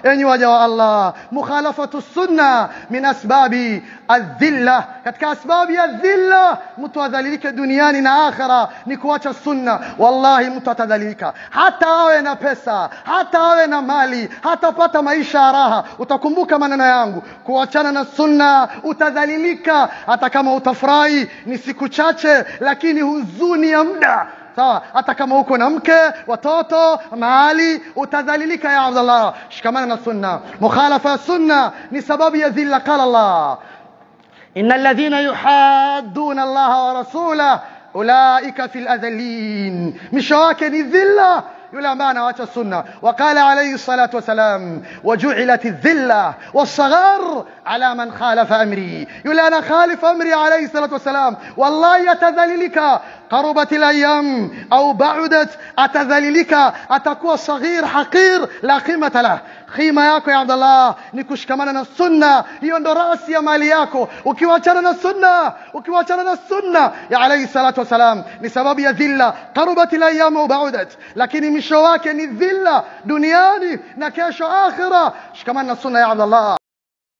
enyi waja wa Allah, mukhalafatu sunna min asbabi adh-dhilla, katika asbabi ya dhilla mtu adhalilike duniani na akhira ni kuacha sunna. Wallahi mtu atadhalilika, hata awe na pesa, hata awe na mali, hata pata maisha raha. Utakumbuka maneno yangu, kuachana na sunna utadhalilika. Hata kama utafurahi ni siku chache, lakini huzuni ya muda. Sawa, hata kama uko na mke, watoto, mali, utadhalilika ya Abdullah. Shikamana na sunna. Mukhalafa sunna ni sababu ya dhilla. Qala Allah, innal ladhina yuhadduna Allah wa rasulahu ulaika fil adhallin. Misho wake ni dhilla yule ambaye anaacha sunna. Waqala alayhi salatu wasalam, waju'ilat adh-dhilla was-saghar ala man khalafa amri. Yule ana khalifa amri alayhi salatu wasalam wallahi atadhalilika. قربت الأيام أو بعدت أتذللك، أتكون صغير حقير لا قيمة له. قيمة yako ya Abdullah ni kushikamana na sunna. Hiyo ndo rasi ya mali yako. Ukiwachana na sunna ya alayhi salatu wasalam ni sababu ya dhilla. قربت الأيام أو بعدت, lakini misho wake ni dhilla duniani na kesho akhira. Shikamana na sunna ya Abdullah.